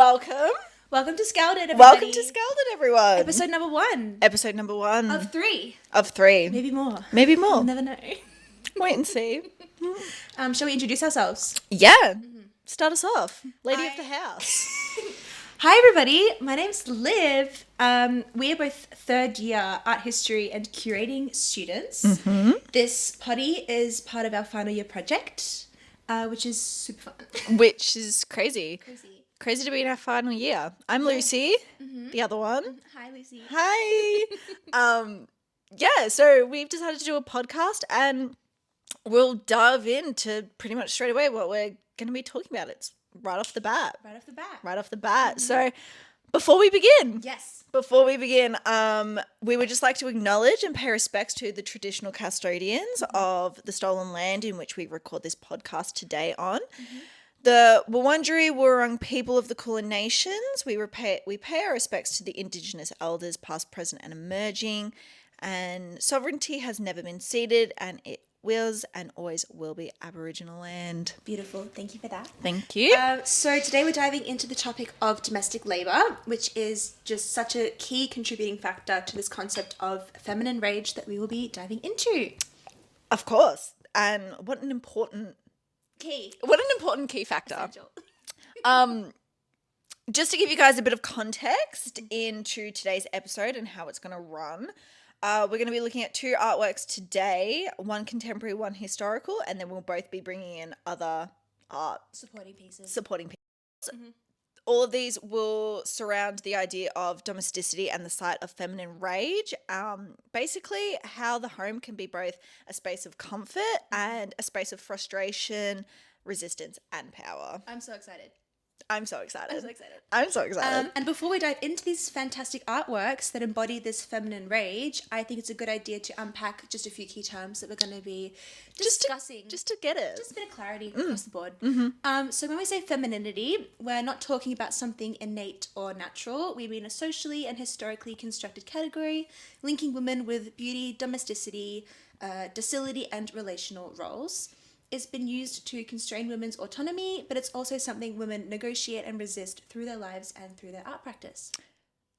Welcome to Scalded, everybody. Welcome to Scalded, everyone. Episode number 1. Episode number 1. Of 3. Of 3. Maybe more. Maybe more. We'll never know. Wait and see. Shall we introduce ourselves? Yeah. Start us off. Lady of the house. Hi, everybody. My name's Liv. We are both third year art history and curating students. This potty is part of our final year project, which is super fun. Which is crazy. Crazy to be in our final year. I'm Lucy, the other one. Hi, Lucy. Hi. Yeah, so we've decided to do a podcast and we'll dive into pretty much straight away what we're going to be talking about. It's right off the bat. Right off the bat. So before we begin. Yes. Before we begin, we would just like to acknowledge and pay respects to the traditional custodians of the stolen land in which we record this podcast today on. The Wurundjeri Wurrung people of the Kulin Nations. We pay our respects to the Indigenous elders, past, present, and emerging. And sovereignty has never been ceded, and it was and always will be Aboriginal land. Beautiful. Thank you for that. Thank you. So today we're diving into the topic of domestic labour, which is just such a key contributing factor to this concept of feminine rage that we will be diving into. Of course. And what an important key factor. Essential. Just to give you guys a bit of context into today's episode and how it's going to run, we're going to be looking at 2 artworks today, one contemporary, one historical, and then we'll both be bringing in other art Supporting pieces. All of these will surround the idea of domesticity and the site of feminine rage. Basically, how the home can be both a space of comfort and a space of frustration, resistance, and power. I'm so excited. I'm so excited. And before we dive into these fantastic artworks that embody this feminine rage, I think it's a good idea to unpack just a few key terms that we're going to be discussing. Just to get it. Just a bit of clarity across the board. So when we say femininity, we're not talking about something innate or natural. We mean a socially and historically constructed category linking women with beauty, domesticity, docility, and relational roles. It's been used to constrain women's autonomy, but it's also something women negotiate and resist through their lives and through their art practice.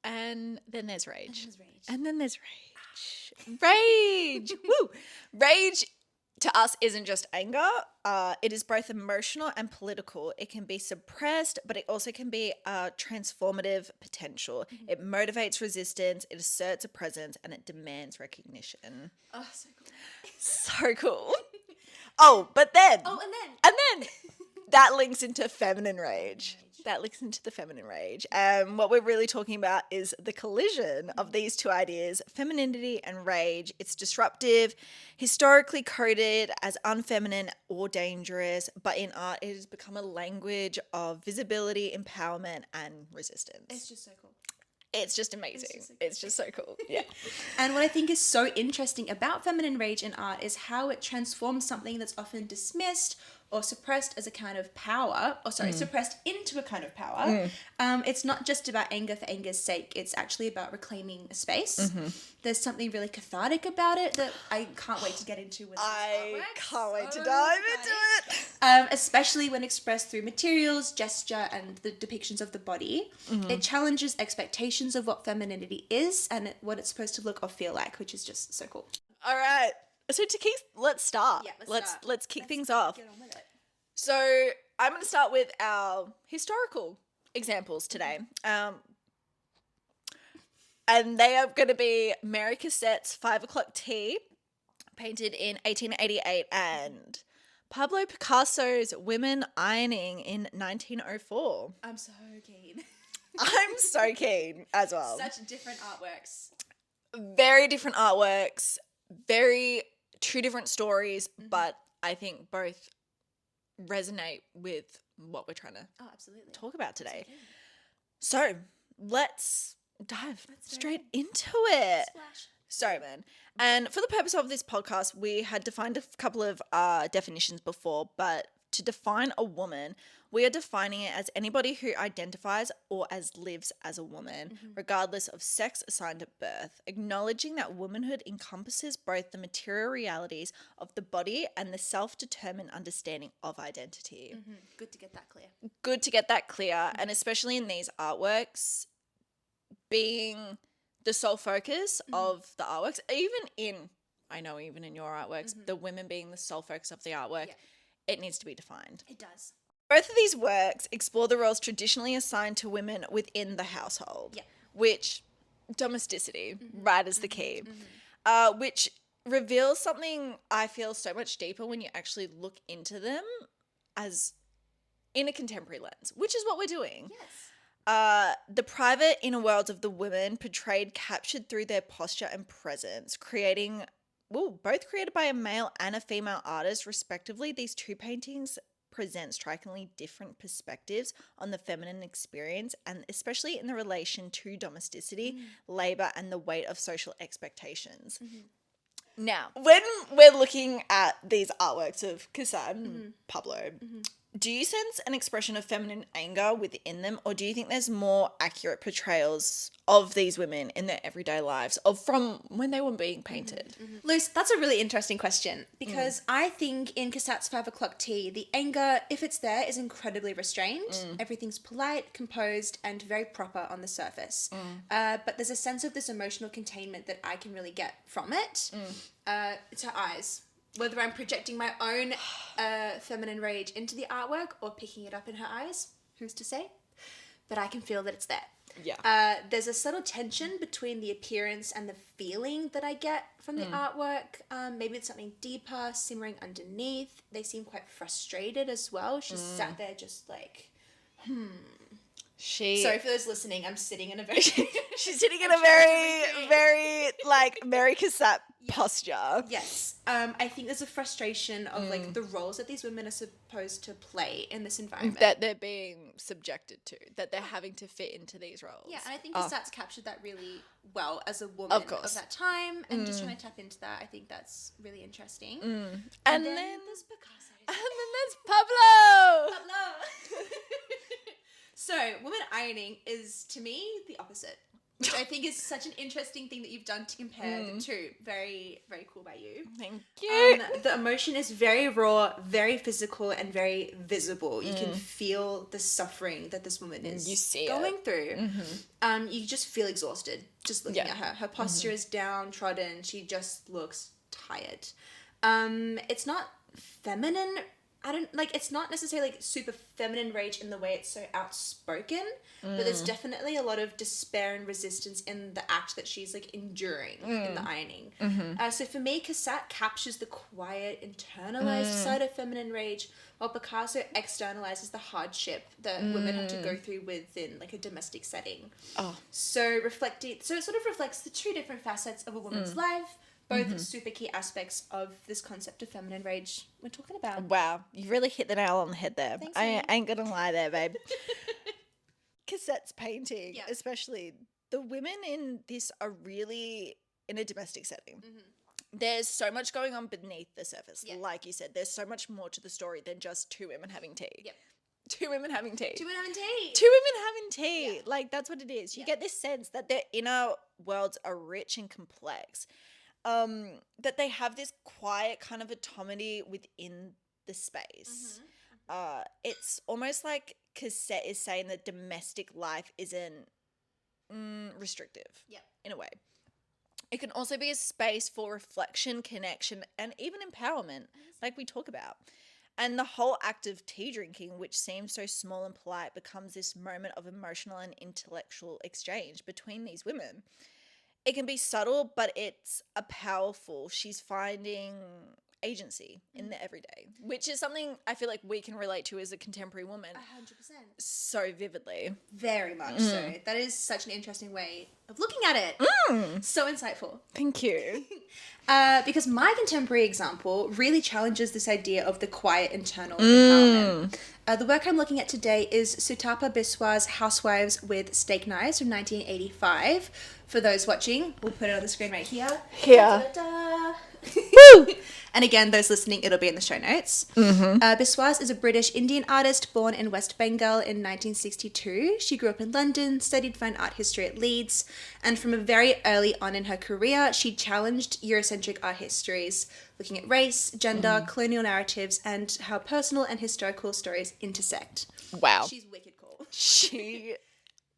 And then there's rage. Rage. Rage! Woo! Rage to us isn't just anger. It is both emotional and political. It can be suppressed, but it also can be a transformative potential. It motivates resistance, it asserts a presence, and it demands recognition. Oh, so cool. So cool. And then that links into feminine rage. That links into the feminine rage. And what we're really talking about is the collision of these 2 ideas, femininity and rage. It's disruptive, historically coded as unfeminine or dangerous, but in art it has become a language of visibility, empowerment, and resistance. It's just so cool. It's just amazing. It's just so cool. Yeah. And what I think is so interesting about feminine rage in art is how it transforms something that's often dismissed or suppressed as a kind of power, suppressed into a kind of power. It's not just about anger for anger's sake. It's actually about reclaiming a space. There's something really cathartic about it that I can't wait to get into with I can't wait to dive into it. Especially when expressed through materials, gesture, and the depictions of the body. It challenges expectations of what femininity is and what it's supposed to look or feel like, which is just so cool. All right. So let's start. Yeah, let's kick things off. Get on with it. So I'm going to start with our historical examples today. And they are going to be Mary Cassatt's 5 O'Clock Tea, painted in 1888, and Pablo Picasso's Women Ironing in 1904. I'm so keen. I'm so keen as well. Such different artworks. Very different artworks, 2 different stories, but I think both resonate with what we're trying to talk about today. So let's dive straight into it. Splash. So, and for the purpose of this podcast, we had defined a couple of definitions before, but to define a woman, we are defining it as anybody who identifies or as lives as a woman, regardless of sex assigned at birth, acknowledging that womanhood encompasses both the material realities of the body and the self-determined understanding of identity. Good to get that clear. Good to get that clear, and especially in these artworks, being the sole focus of the artworks, even in your artworks, the women being the sole focus of the artwork, it needs to be defined. It does. Both of these works explore the roles traditionally assigned to women within the household, which domesticity, right, is the key, which reveals something I feel so much deeper when you actually look into them as in a contemporary lens, which is what we're doing. Yes. The private inner worlds of the women portrayed, captured through their posture and presence, both created by a male and a female artist, respectively. These two paintings present strikingly different perspectives on the feminine experience, and especially in the relation to domesticity, labor, and the weight of social expectations. Now, when we're looking at these artworks of Cassatt and Pablo, do you sense an expression of feminine anger within them, or do you think there's more accurate portrayals of these women in their everyday lives from when they were being painted? Luce, that's a really interesting question, because I think in Cassatt's 5 o'clock tea, the anger, if it's there, is incredibly restrained. Everything's polite, composed, and very proper on the surface. But there's a sense of this emotional containment that I can really get from it. It's her eyes. Whether I'm projecting my own feminine rage into the artwork or picking it up in her eyes, who's to say? But I can feel that it's there. Yeah. There's a subtle tension between the appearance and the feeling that I get from the artwork. Maybe it's something deeper, simmering underneath. They seem quite frustrated as well. She's sat there just like, Sorry for those listening, I'm sitting in a very... She's sitting in a very, like, Mary Cassatt posture. Yes. I think there's a frustration of, like, the roles that these women are supposed to play in this environment. That they're being subjected to, that they're having to fit into these roles. Yeah, and I think Cassatt's captured that really well as a woman of that time, and just trying to tap into that, I think that's really interesting. And then there's Picasso. And then there's Pablo! So, women ironing is, to me, the opposite, which I think is such an interesting thing that you've done to compare the two. Very, very cool by you. Thank you. The emotion is very raw, very physical, and very visible. You can feel the suffering that this woman is going through. You just feel exhausted just looking at her. Her posture is downtrodden. She just looks tired. It's not feminine. It's not necessarily like super feminine rage in the way it's so outspoken, but there's definitely a lot of despair and resistance in the act that she's like enduring in the ironing. So for me, Cassatt captures the quiet, internalized side of feminine rage, while Picasso externalizes the hardship that women have to go through within like a domestic setting. So it sort of reflects the two different facets of a woman's life. Both super key aspects of this concept of feminine rage we're talking about. Wow, you really hit the nail on the head there. Thanks, I ain't gonna lie there, babe. Cassatt's painting, especially, the women in this are really in a domestic setting. There's so much going on beneath the surface. Like you said, there's so much more to the story than just two women having tea. Two women having tea. Two women having tea. Two women having tea. Like, that's what it is. You get this sense that their inner worlds are rich and complex. That they have this quiet kind of autonomy within the space. It's almost like Cassatt is saying that domestic life isn't restrictive in a way. It can also be a space for reflection, connection, and even empowerment, like we talk about. And the whole act of tea drinking, which seems so small and polite, becomes this moment of emotional and intellectual exchange between these women. It can be subtle, but it's a powerful. She's finding agency in the everyday, which is something I feel like we can relate to as a contemporary woman. 100%. So vividly. Very much so. That is such an interesting way of looking at it. So insightful. Thank you. Because my contemporary example really challenges this idea of the quiet internal empowerment. The work I'm looking at today is Sutapa Biswas' Housewives with Steak Knives from 1985. For those watching, we'll put it on the screen right here. Here. Woo! And again, those listening, it'll be in the show notes. Biswas is a British Indian artist born in West Bengal in 1962. She grew up in London, studied fine art history at Leeds, and from a very early on in her career, she challenged Eurocentric art histories, looking at race, gender, colonial narratives, and how personal and historical stories intersect. Wow. She's wicked cool. She,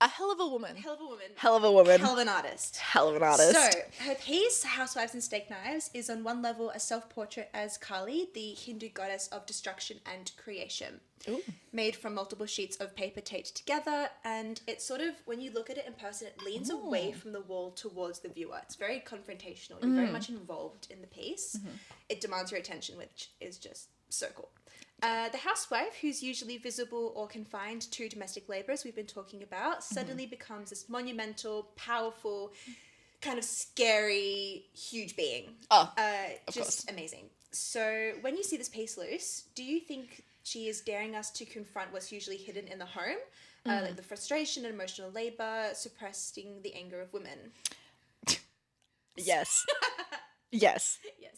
a hell of a woman. Hell of a woman. Hell of a woman. Hell of an artist. Hell of an artist. So, her piece, Housewives and Steak Knives, is on one level a self-portrait as Kali, the Hindu goddess of destruction and creation. Ooh. Made from multiple sheets of paper taped together, and it's sort of, when you look at it in person, it leans away from the wall towards the viewer. It's very confrontational. You're very much involved in the piece. It demands your attention, which is just so cool. The housewife, who's usually visible or confined to domestic labourers we've been talking about, suddenly becomes this monumental, powerful, kind of scary, huge being. Oh, just amazing. So when you see this piece, Luce, do you think she is daring us to confront what's usually hidden in the home? Like the frustration and emotional labour, suppressing the anger of women? Yes. Yes. Yes.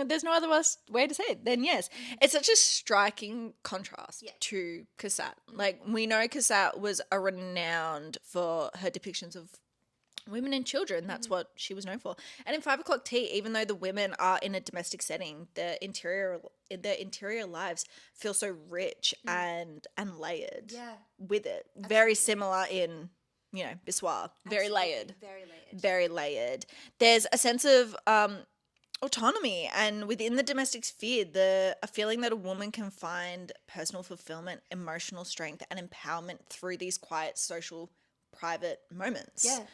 There's no other way to say it than yes. It's such a striking contrast to Cassatt. Like, we know Cassatt was a renowned for her depictions of women and children. That's what she was known for. And in 5 o'clock tea, even though the women are in a domestic setting, their interior lives feel so rich and layered with it. Very similar in, you know, Biswas. Very layered. Very layered. There's a sense of autonomy, and within the domestic sphere, a feeling that a woman can find personal fulfillment, emotional strength, and empowerment through these quiet, social, private moments. Yeah.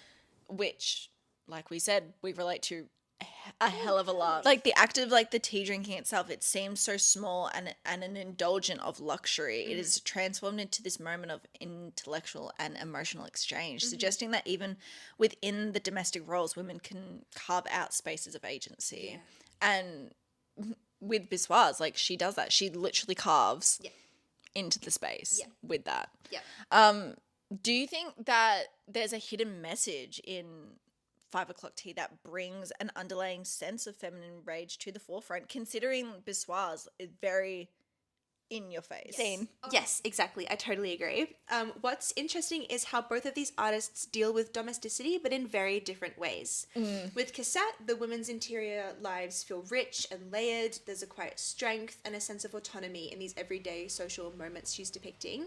Which, like we said, we relate to a hell of a lot. Like, the act of, like, the tea drinking itself, it seems so small and an indulgent of luxury. It is transformed into this moment of intellectual and emotional exchange, suggesting that even within the domestic roles, women can carve out spaces of agency. And with Biswas, like, she does that. She literally carves into the space with that. Do you think that there's a hidden message in 5 o'clock tea that brings an underlying sense of feminine rage to the forefront, considering Biswas is very in your face? Yes, exactly. I totally agree. What's interesting is how both of these artists deal with domesticity, but in very different ways. With Cassatt, the women's interior lives feel rich and layered. There's a quiet strength and a sense of autonomy in these everyday social moments she's depicting.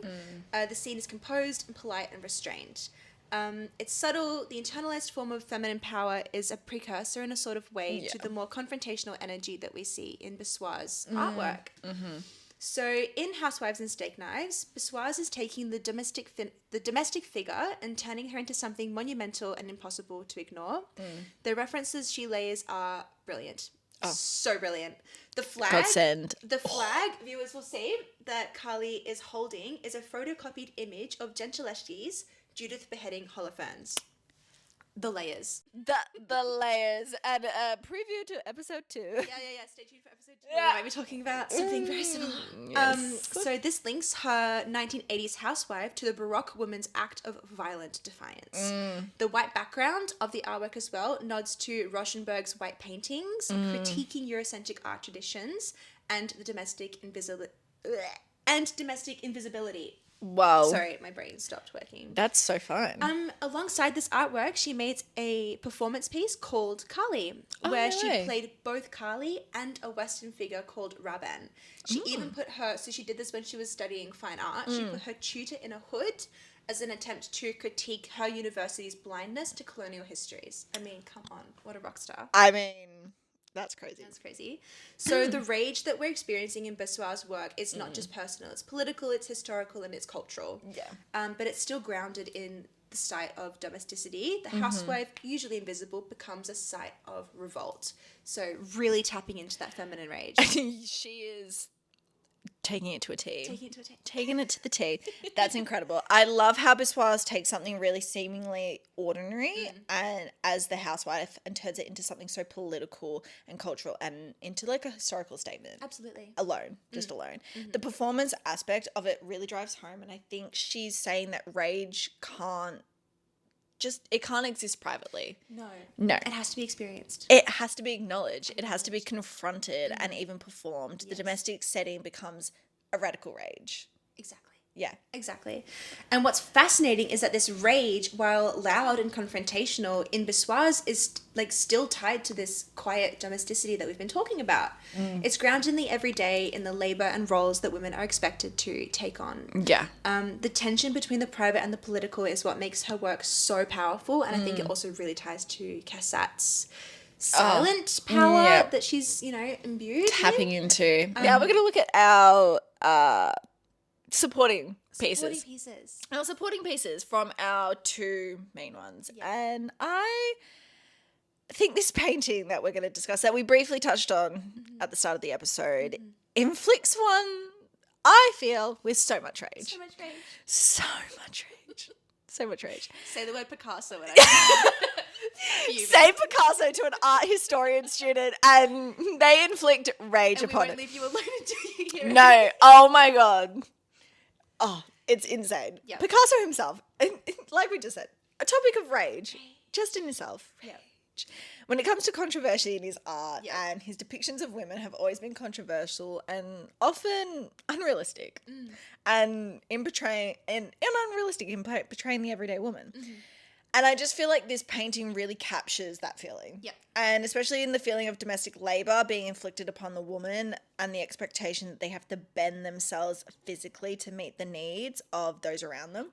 The scene is composed and polite and restrained. It's subtle. The internalized form of feminine power is a precursor in a sort of way to the more confrontational energy that we see in Biswas' artwork. So in Housewives and Steak Knives, Biswas is taking the domestic figure and turning her into something monumental and impossible to ignore. The references she layers are brilliant. So brilliant. The flag, viewers will see that Kali is holding is a photocopied image of Gentileschi's Judith beheading Holofernes. The layers. The layers. And a preview to episode 2. Yeah. Stay tuned for episode 2. We might be talking about something very similar. So this links her 1980s housewife to the Baroque woman's act of violent defiance. The white background of the artwork as well nods to Rauschenberg's white paintings, critiquing Eurocentric art traditions and the domestic invisibility. Wow. Sorry, my brain stopped working. That's so fun. Alongside this artwork, she made a performance piece called Kali, where she played both Kali and a Western figure called Raban. She even put she did this when she was studying fine art. She put her tutor in a hood as an attempt to critique her university's blindness to colonial histories. I mean, come on, what a rock star. I mean, that's crazy. That's crazy. So the rage that we're experiencing in Biswas' work is not just personal. It's political, it's historical, and it's cultural. Yeah. But it's still grounded in the site of domesticity. The housewife, usually invisible, becomes a site of revolt. So really tapping into that feminine rage. She is taking it to a T. Taking it to the T. That's incredible. I love how Biswas takes something really seemingly ordinary and as the housewife and turns it into something so political and cultural and into like a historical statement. Absolutely. Alone. The performance aspect of it really drives home, and I think she's saying that rage can't it can't exist privately. No. It has to be experienced. It has to be acknowledged. It has to be confronted and even performed. Yes. The domestic setting becomes a radical rage. Exactly. Yeah. Exactly. And what's fascinating is that this rage, while loud and confrontational in Biswas, is like still tied to this quiet domesticity that we've been talking about. It's grounded in the everyday, in the labor and roles that women are expected to take on. Yeah. The tension between the private and the political is what makes her work so powerful. And I think it also really ties to Cassatt's silent power that she's, imbued tapping into. Now we're going to look at our supporting pieces. Our supporting pieces from our two main ones. Yeah. And I think this painting that we're going to discuss, that we briefly touched on at the start of the episode, inflicts one, I feel, with so much rage. So much rage. Say the word Picasso when I say Picasso to an art historian student and they inflict rage upon it. We won't leave you alone until you hear it. No. Oh my God. Oh, it's insane. Yep. Picasso himself, like we just said, a topic of rage just in itself. Yeah. When it comes to controversy in his art and his depictions of women have always been controversial and often unrealistic, and unrealistic in portraying the everyday woman. And I just feel like this painting really captures that feeling. Yep. And especially in the feeling of domestic labor being inflicted upon the woman and the expectation that they have to bend themselves physically to meet the needs of those around them,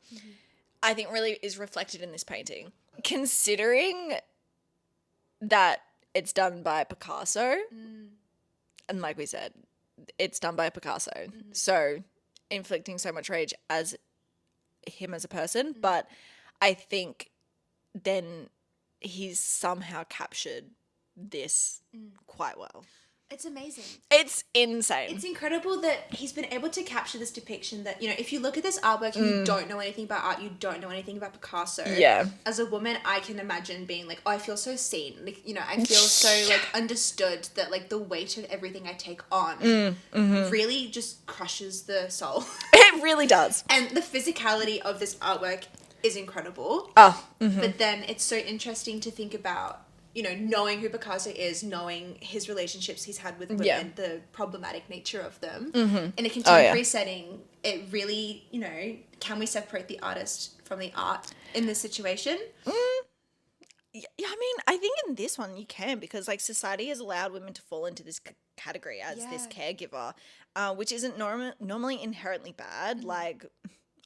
I think really is reflected in this painting. Considering that it's done by Picasso, and like we said, it's done by Picasso, so inflicting so much rage as him as a person, but I think then he's somehow captured this quite well. It's amazing. It's insane. It's incredible that he's been able to capture this depiction that, if you look at this artwork and you don't know anything about art, you don't know anything about Picasso. Yeah. As a woman, I can imagine being like, I feel so seen. Like, I feel so understood that like the weight of everything I take on really just crushes the soul. It really does. And the physicality of this artwork is incredible. But then it's so interesting to think about, knowing who Picasso is, knowing his relationships he's had with women, the problematic nature of them. In a contemporary setting, it really, can we separate the artist from the art in this situation? Yeah, I mean, I think in this one you can, because like society has allowed women to fall into this category as this caregiver, which isn't normally inherently bad. Like,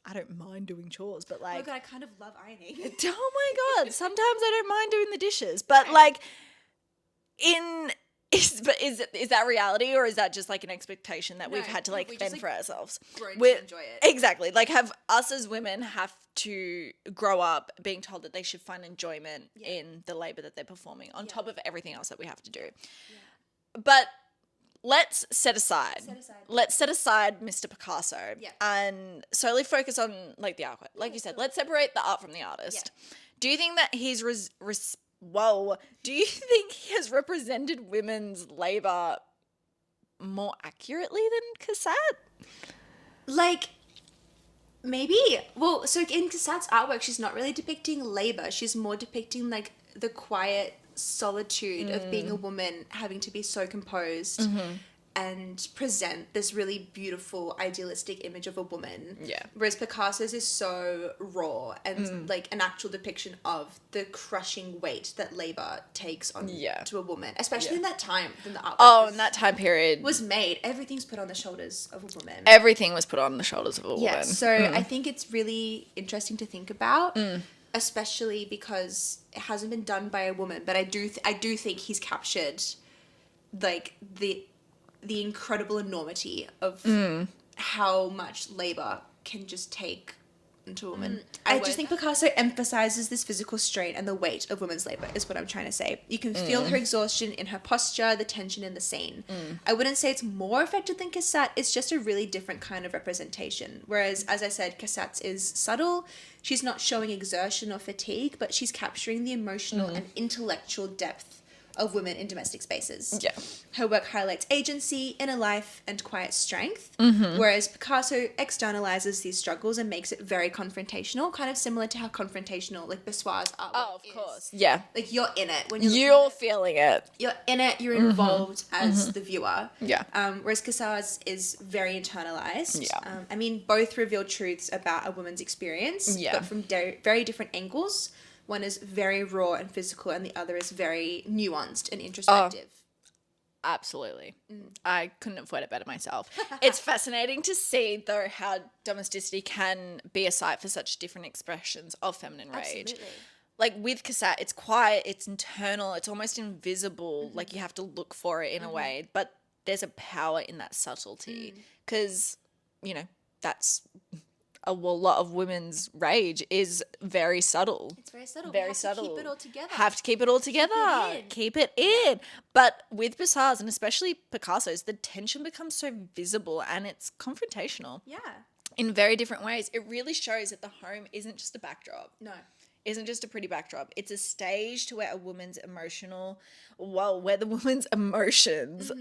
I don't mind doing chores, but like... Oh my God, I kind of love ironing. Oh my God, sometimes I don't mind doing the dishes. But like, is that reality, or is that just like an expectation that we've had to like fend for ourselves? Grown to enjoy it. Exactly. Like, have us as women have to grow up being told that they should find enjoyment in the labor that they're performing on top of everything else that we have to do. Yeah. But... Let's set aside Mr. Picasso and solely focus on like the artwork. Like you said, let's separate the art from the artist. Yeah. Do you think that he's do you think he has represented women's labor more accurately than Cassatt? Like, maybe. Well, so in Cassatt's artwork, she's not really depicting labor. She's more depicting like the quiet solitude of being a woman, having to be so composed and present this really beautiful idealistic image of a woman, whereas Picasso's is so raw and like an actual depiction of the crushing weight that labor takes on to a woman, especially in that time when the artwork in that time period was made. Everything's put on the shoulders of a woman. Everything was put on the shoulders of a woman. So I think it's really interesting to think about, especially because it hasn't been done by a woman, but I do think he's captured like the incredible enormity of how much labor can just take into a woman. I just think Picasso emphasizes this physical strain and the weight of women's labor is what I'm trying to say. You can feel her exhaustion in her posture, the tension in the scene. I wouldn't say it's more effective than Cassatt. It's just a really different kind of representation. Whereas, as I said, Cassatt's is subtle. She's not showing exertion or fatigue, but she's capturing the emotional and intellectual depth of women in domestic spaces. Yeah. Her work highlights agency, inner life, and quiet strength, Mm-hmm. whereas Picasso externalizes these struggles and makes it very confrontational, kind of similar to how confrontational like Biswas artwork is. Yeah. Like you're in it when you're You're feeling it. you're in it, you're involved as the viewer. Yeah. Whereas Cassatt's is very internalized. Yeah. I mean, both reveal truths about a woman's experience, Yeah. but from very different angles. One is very raw and physical, and the other is very nuanced and introspective. Absolutely. I couldn't have worded it better myself. It's fascinating to see, though, how domesticity can be a site for such different expressions of feminine rage. Absolutely. Like with Cassatt, it's quiet, it's internal, it's almost invisible. Like you have to look for it in a way, but there's a power in that subtlety because, you know, that's a lot of women's rage is very subtle. It's very subtle. Very we have subtle. to keep it all together. Have to keep it all together. Keep it in. But with Biswas and especially Picasso's, the tension becomes so visible and it's confrontational Yeah. in very different ways. It really shows that the home isn't just a backdrop. No. Isn't just a pretty backdrop. It's a stage to where the woman's emotions,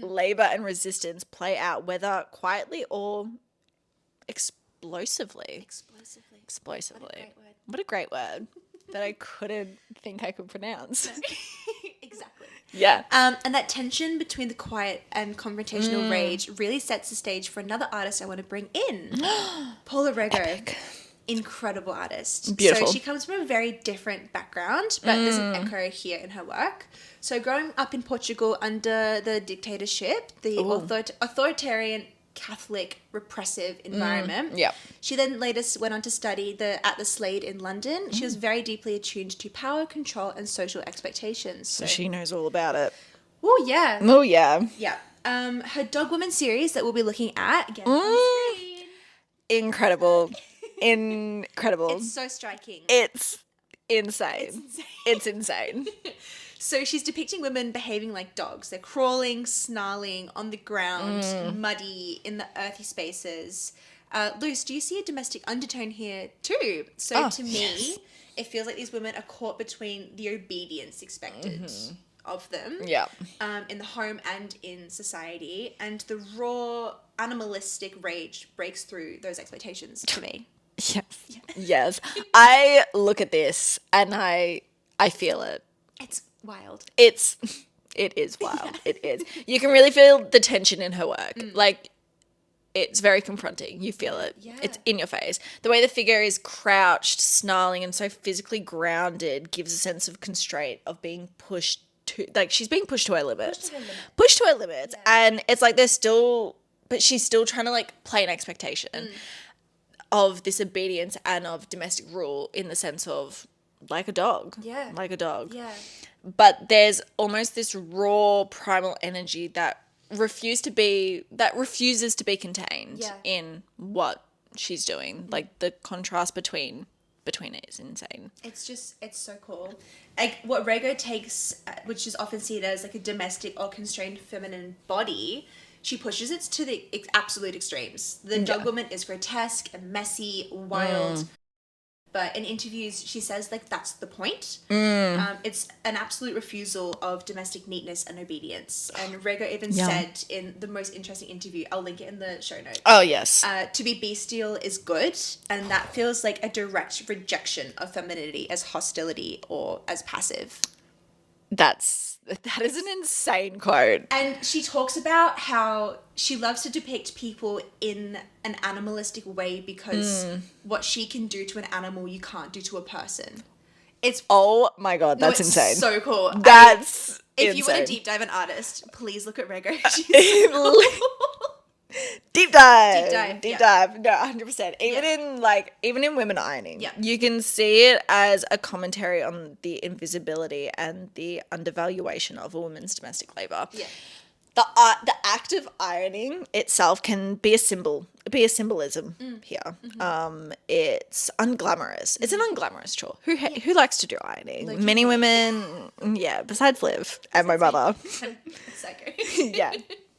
labor and resistance play out, whether quietly or explosively. Explosively. What a great word that I couldn't think I could pronounce. Exactly. Yeah. And that tension between the quiet and confrontational rage really sets the stage for another artist I want to bring in. Paula Rego. Epic. Incredible artist. Beautiful. So she comes from a very different background, but there's an echo here in her work. So growing up in Portugal under the dictatorship, the authoritarian Catholic repressive environment. Yeah. She then later went on to study at the Slade in London. She was very deeply attuned to power, control, and social expectations. So she knows all about it. Oh, yeah. Oh, yeah. Yeah. Her Dog Woman series that we'll be looking at, again, on screen. Incredible. Incredible. It's so striking. It's insane. It's insane. So she's depicting women behaving like dogs. They're crawling, snarling, on the ground, muddy, in the earthy spaces. Luce, do you see a domestic undertone here too? So to me, it feels like these women are caught between the obedience expected of them in the home and in society, and the raw animalistic rage breaks through those expectations to me. Yes. I look at this and I feel it. It's wild. It is wild. It is. You can really feel the tension in her work. Like, it's very confronting. You feel it. Yeah. It's in your face. The way the figure is crouched, snarling, and so physically grounded gives a sense of constraint, of being pushed to, like, she's being pushed to her limits. Pushed to her limits. Yeah. And it's like but she's still trying to, like, play an expectation of this obedience and of domestic rule in the sense of like a dog. Yeah. Like a dog. Yeah. But there's almost this raw primal energy that refuses to be contained in what she's doing. Like the contrast between it is insane. It's so cool. Like what Rego takes, which is often seen as like a domestic or constrained feminine body, she pushes it to the absolute extremes. The dog woman is grotesque and messy, wild. But in interviews, she says, like, that's the point. It's an absolute refusal of domestic neatness and obedience. And Rego even said in the most interesting interview, I'll link it in the show notes. Oh, yes. To be bestial is good. And that feels like a direct rejection of femininity as hostility or as passive. That is an insane quote. And she talks about how she loves to depict people in an animalistic way because what she can do to an animal, you can't do to a person. Oh my God, that's insane. So cool. That's if insane. you want to deep dive an artist, please look at Rego. She's so cool. Deep dive. Deep dive. No, 100%. Even in women ironing, you can see it as a commentary on the invisibility and the undervaluation of a woman's domestic labor. Yeah. The act of ironing itself can be a symbolism here. It's unglamorous. It's an unglamorous chore. Who likes to do ironing? Many women, besides Liv and my mother. Psycho. Yeah.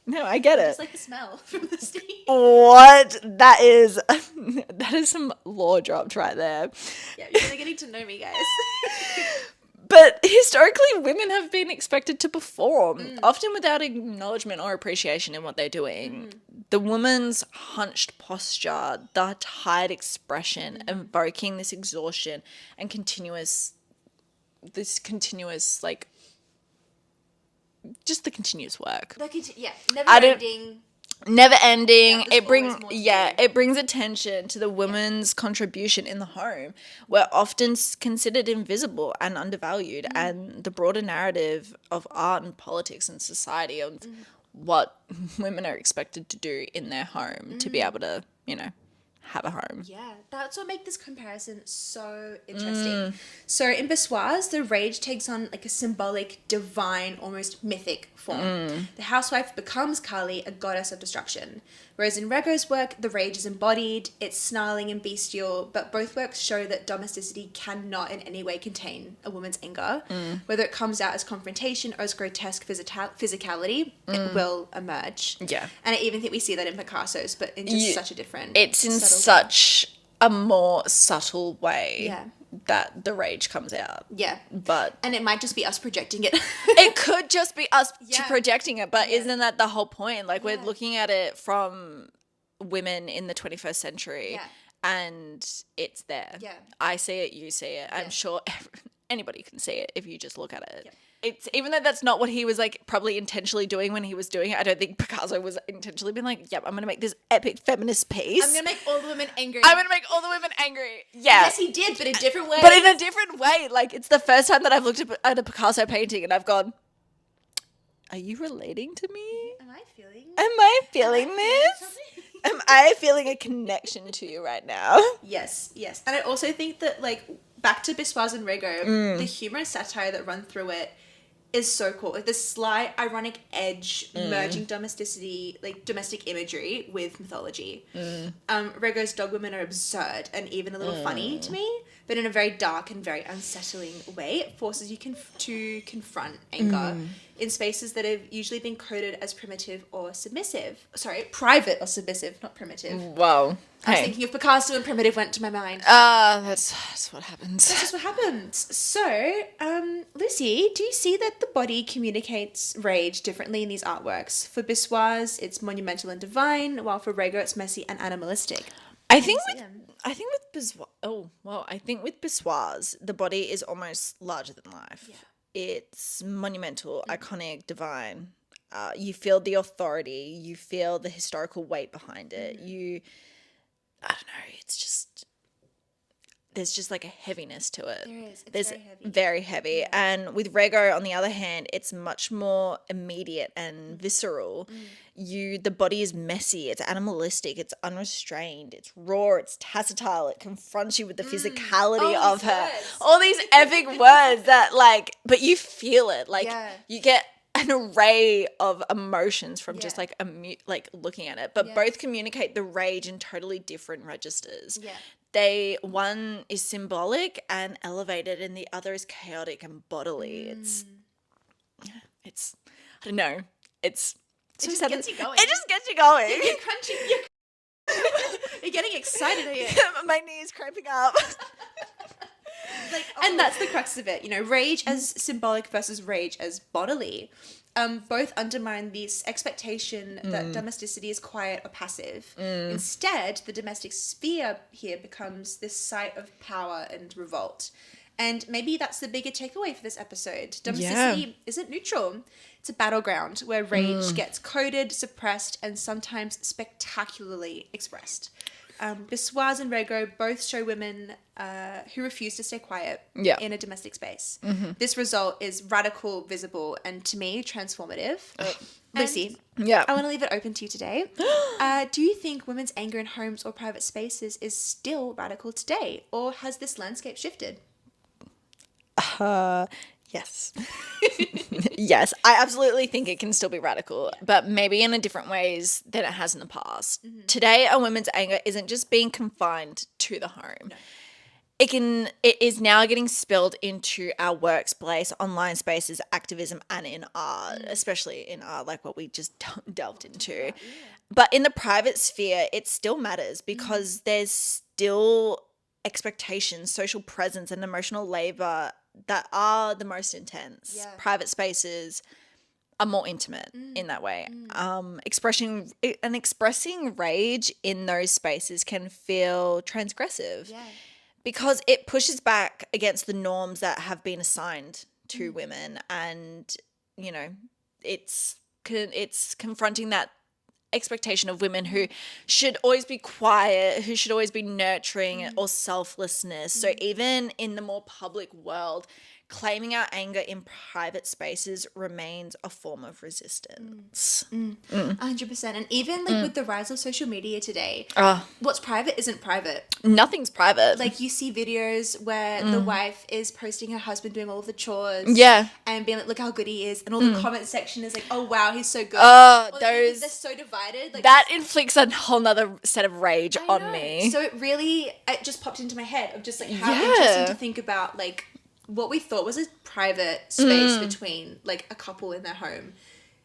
No, I get it. Just like the smell from the steam. What? That is some law dropped right there. Yeah, you're getting to know me, guys. But historically, women have been expected to perform, often without acknowledgement or appreciation in what they're doing. The woman's hunched posture, the tired expression, evoking this exhaustion and continuous, like, just the continuous work. Never ending. Yeah, It brings attention to the woman's contribution in the home. We're often considered invisible and undervalued, and the broader narrative of art and politics and society of what women are expected to do in their home to be able to, have a home. Yeah, that's what makes this comparison so interesting. So in Biswas, the rage takes on like a symbolic, divine, almost mythic form. The housewife becomes Kali, a goddess of destruction. Whereas in Rego's work, the rage is embodied, it's snarling and bestial, but both works show that domesticity cannot in any way contain a woman's anger. Whether it comes out as confrontation or as grotesque physicality, it will emerge. Yeah. And I even think we see that in Picasso's, but in just such a different... It's in such a more subtle way that the rage comes out. Yeah. But... And it might just be us projecting it. It could just be us projecting it, but isn't that the whole point? Like, we're looking at it from women in the 21st century and it's there. Yeah. I see it, you see it. I'm sure anybody can see it if you just look at it. Yeah. It's, even though that's not what he was like probably intentionally doing when he was doing it, I don't think Picasso was intentionally being like, yep, I'm going to make this epic feminist piece. I'm going to make all the women angry. Yeah. Yes, he did, but in different ways. But in a different way. Like, it's the first time that I've looked at a Picasso painting and I've gone, are you relating to me? Am I feeling this? Am I feeling a connection to you right now? Yes. And I also think that, like, back to Biswas and Rego, the humor and satire that run through it is so cool. Like, the sly, ironic edge merging domesticity, like domestic imagery with mythology. Rego's dog women are absurd and even a little funny to me, but in a very dark and very unsettling way. It forces you to confront anger in spaces that have usually been coded as primitive or submissive. Sorry, private or submissive, not primitive. Wow. I was thinking of Picasso and primitive went to my mind. That's what happens. That's just what happens. So, Lucy, do you see that the body communicates rage differently in these artworks? For Biswas, it's monumental and divine, while for Rego, it's messy and animalistic. I think with Biswas, the body is almost larger than life. Yeah. It's monumental, iconic, divine. You feel the authority. You feel the historical weight behind it. I don't know. It's just, there's just like a heaviness to it. There is. It's very heavy. Yeah. And with Rego, on the other hand, it's much more immediate and visceral. The body is messy. It's animalistic. It's unrestrained. It's raw. It's tactile. It confronts you with the physicality of her. All these epic words that, like, but you feel it. Like, you get an array of emotions from just like looking at it, but both communicate the rage in totally different registers. One is symbolic and elevated and the other is chaotic and bodily. It's I don't know, it just gets you going. You're crunching. You're getting excited, are you? My knees cramping up. And that's the crux of it, rage as symbolic versus rage as bodily. Both undermine this expectation that domesticity is quiet or passive. Instead, the domestic sphere here becomes this site of power and revolt. And maybe that's the bigger takeaway for this episode. Domesticity isn't neutral. It's a battleground where rage gets coded, suppressed, and sometimes spectacularly expressed. Biswas and Rego both show women who refuse to stay quiet in a domestic space. This result is radical, visible, and to me, transformative. Lucy, I want to leave it open to you today. Do you think women's anger in homes or private spaces is still radical today, or has this landscape shifted? Yes. Yes, I absolutely think it can still be radical, but maybe in a different ways than it has in the past. Today, a woman's anger isn't just being confined to the home. No. It is now getting spilled into our workplace, online spaces, activism, and in art, especially in art, like what we just delved into. But in the private sphere, it still matters because there's still expectations, social presence, and emotional labor that are the most intense. Yeah. Private spaces are more intimate in that way. Expressing rage in those spaces can feel transgressive because it pushes back against the norms that have been assigned to women, and you know, it's confronting that expectation of women who should always be quiet, who should always be nurturing or selflessness. So even in the more public world, claiming our anger in private spaces remains a form of resistance. 100%. And even like with the rise of social media today, what's private isn't private. Nothing's private. Like you see videos where the wife is posting her husband doing all of the chores. Yeah. And being like, look how good he is. And all the comment section is like, oh wow, he's so good. Oh, or those... they're so divided. Like, that inflicts a whole nother set of rage on me. So it just popped into my head of just like how interesting to think about like what we thought was a private space between like a couple in their home.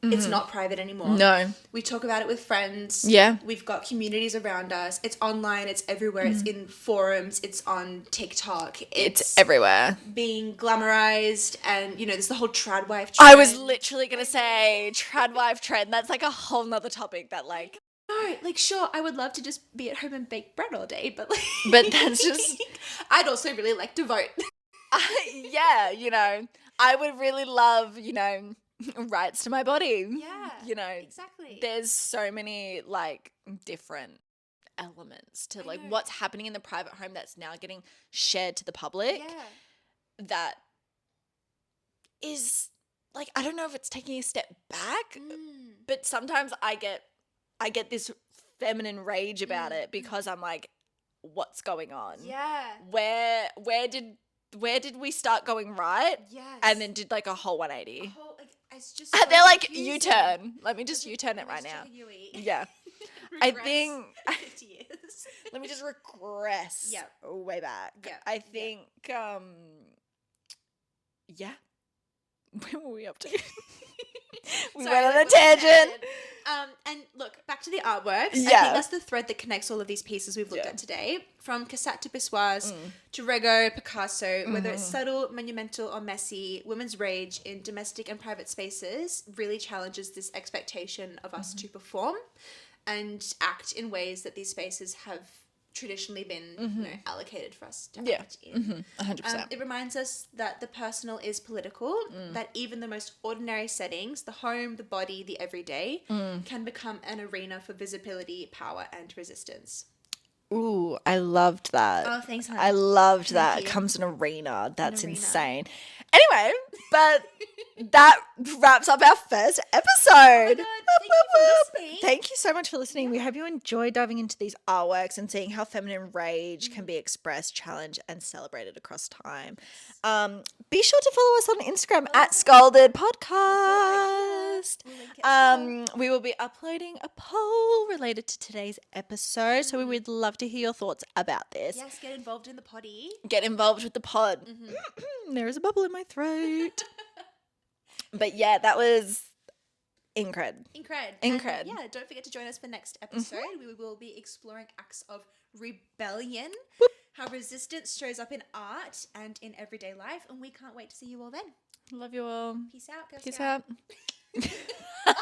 It's not private anymore. No. We talk about it with friends. Yeah. We've got communities around us. It's online. It's everywhere. It's in forums. It's on TikTok. It's everywhere. Being glamorized, and you know, there's the whole trad wife trend. I was literally going to say trad wife trend. That's like a whole nother topic that like... No, like sure, I would love to just be at home and bake bread all day, but like... But that's just... I'd also really like to vote. Yeah, you know, I would really love, you know, rights to my body. Yeah, you know, exactly. There's so many like different elements to like what's happening in the private home that's now getting shared to the public. Yeah. That is like, I don't know if it's taking a step back, but sometimes I get this feminine rage about it because I'm like, what's going on? Yeah. Where did we start going right? Yes. And then did like a whole 180. It's just So they're like, U-turn. Let me just U-turn it right now. Yeah. I think 50 years. Let me just regress way back. Yeah. I think yeah. Where were we up to? We went on a tangent. And look, back to the artworks. Yeah. I think that's the thread that connects all of these pieces we've looked at today. From Cassatt to Biswas to Rego, Picasso, whether it's subtle, monumental, or messy, women's rage in domestic and private spaces really challenges this expectation of us to perform and act in ways that these spaces have traditionally been you know, allocated for us to act in. 100%. It reminds us that the personal is political, that even the most ordinary settings, the home, the body, the everyday, can become an arena for visibility, power, and resistance. Ooh, I loved that. Oh, thanks, honey. I loved that. you. Comes an arena. That's arena. insane. Anyway, but that wraps up our first episode. Oh my God, thank you for listening. Thank you so much for listening. We hope you enjoyed diving into these artworks and seeing how feminine rage can be expressed, challenged, and celebrated across time. Be sure to follow us on Instagram at Scalded Podcast. We will be uploading a poll related to today's episode, so we would love to hear your thoughts about this. Yes, get involved in the potty. Get involved with the pod. There is a bubble in my throat. But yeah, that was incred. And, yeah, don't forget to join us for next episode. We will be exploring acts of rebellion, how resistance shows up in art and in everyday life, and we can't wait to see you all then. Love you all. Peace out, Girl Peace Scout. out.